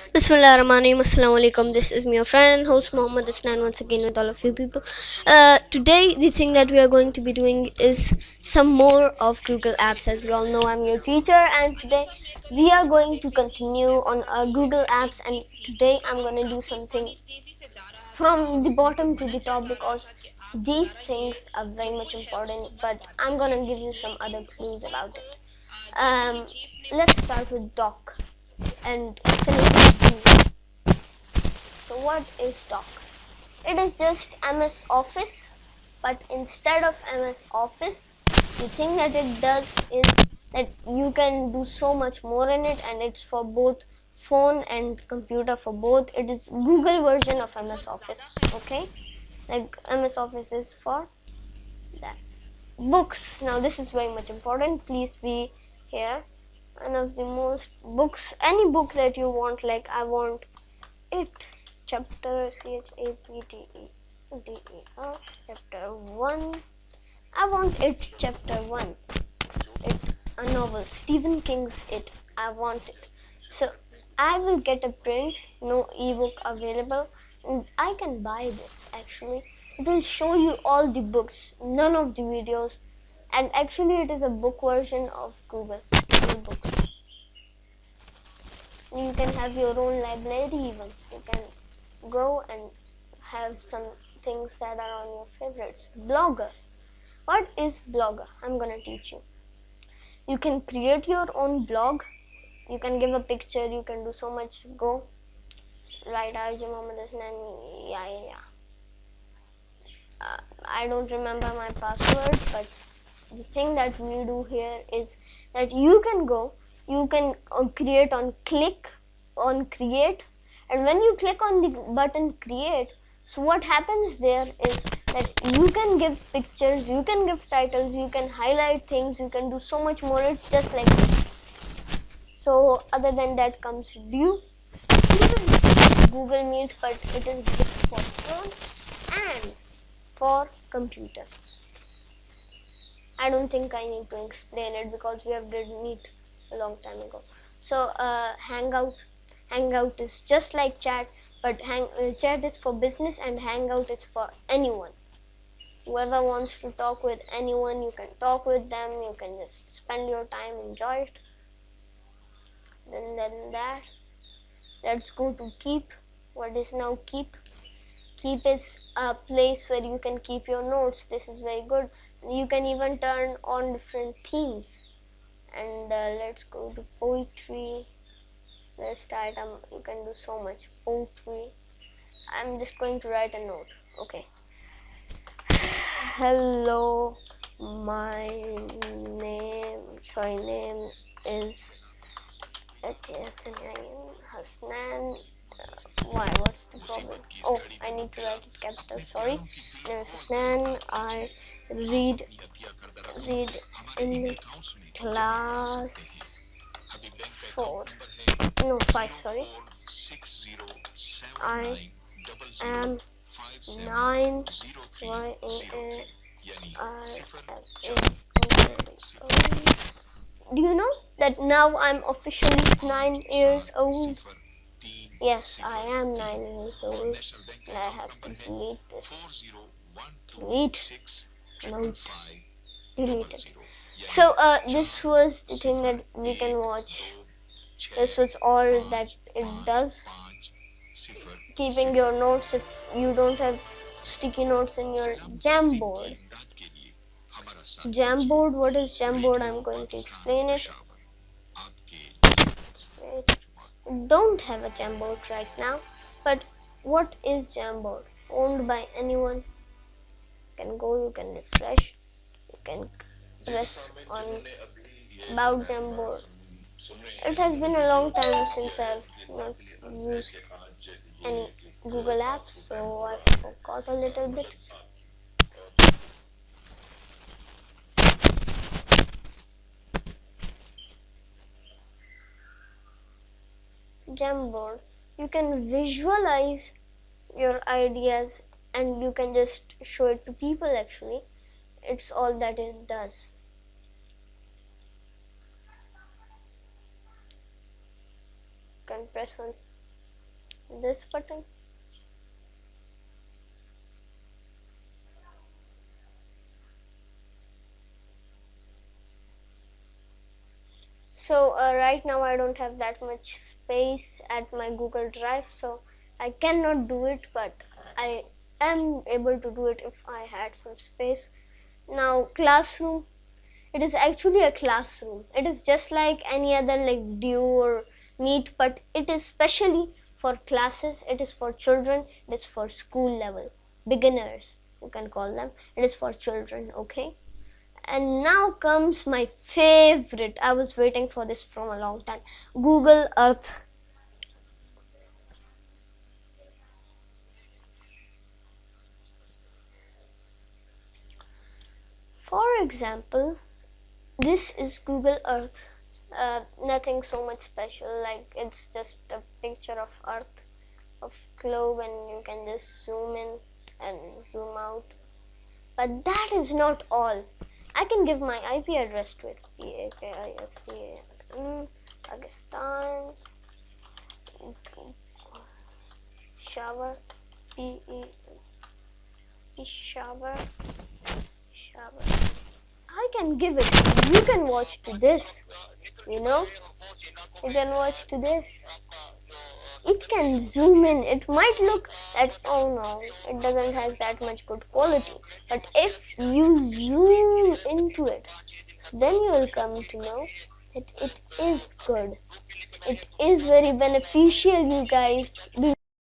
Bismillahirrahmanirrahim. Assalamu alaikum. This is me, your friend and host Muhammad Hasnain, once again with all of you people. Today, the thing that we are going to be doing is some more of Google Apps. As you all know, I'm your teacher, and today we are going to continue on our Google Apps. And today, I'm going to do something from the bottom to the top because these things are very much important. But I'm going to give you some other clues about it. Um, let's start with doc and finish with do. So what is doc? It is just MS Office, but instead of MS Office, the thing that it does is that you can do so much more in it, and it's for both phone and computer, for both. It is Google version of MS Office. Okay, like MS Office is for that. Books. Now this is very much important. Please be here. One of the most books, any book that you want, like I want it chapter chapter chapter 1. I want it chapter 1. It a novel, Stephen King's It. I want it. So I will get a print, no ebook available, and I can buy this actually. It will show you all the books, none of the videos, and actually it is a book version of Google Books. You can have your own library even. You can go and have some things that are on your favorites. Blogger. What is blogger? I'm gonna teach you. You can create your own blog. You can give a picture. You can do so much. Go. Write RJ Muhammad Hasnain. Yeah. I don't remember my password, but the thing that we do here is that you can go. You can create on click on create, and when you click on the button create, so what happens there is that you can give pictures, you can give titles, you can highlight things, you can do so much more. It's just like this. So other than that comes Due. Google Meet, but it is for phone and for computer. I don't think I need to explain it because we have did Meet a long time ago. So Hangout is just like chat, but chat is for business and Hangout is for anyone. Whoever wants to talk with anyone, you can talk with them. You can just spend your time, enjoy it. Then that. Let's go to Keep. What is now Keep? Keep is a place where you can keep your notes. This is very good. You can even turn on different themes. And let's go to poetry. Let's start. You can do so much poetry. I'm just going to write a note. Okay. Hello, my name is Hasnain. Why? What's the problem? Oh, I need to write it capital. Sorry. Name is Hasnain. I read in class 4. No, 5. Sorry. I am 9. Do you know that now I'm officially 9 years old? Yes, I am 9 years old. And I have to delete this. Delete. Note. Delete it. So this was the thing that we can watch. This was all that it does. Keeping your notes if you don't have sticky notes in your Jamboard. Jamboard, what is Jamboard? I'm going to explain it. Don't have a Jamboard right now, but what is Jamboard? Owned by anyone? You can go, you can refresh, you can press on about Jamboard. It has been a long time since I've not used any Google apps, so I forgot a little bit. Jamboard, you can visualize your ideas and you can just show it to people. Actually, it's all that it does. You can press on this button. So right now I don't have that much space at my Google Drive, so I cannot do it, but I am able to do it if I had some space. Now classroom, it is actually a classroom. It is just like any other like Duo or Meet, but it is specially for classes. It is for children. It is for school level beginners, you can call them. It is for children, okay? And now comes my favorite. I was waiting for this from a long time. Google Earth. For example, this is Google Earth. Nothing so much special, like it's just a picture of Earth, of globe, and you can just zoom in and zoom out. But that is not all. I can give my IP address to it. Pakistan, shower, shower. I can give it. You can watch to this. You know, you can watch to this. It can zoom in. It might look that, oh no, it doesn't have that much good quality. But if you zoom into it, then you will come to know that it is good. It is very beneficial, you guys.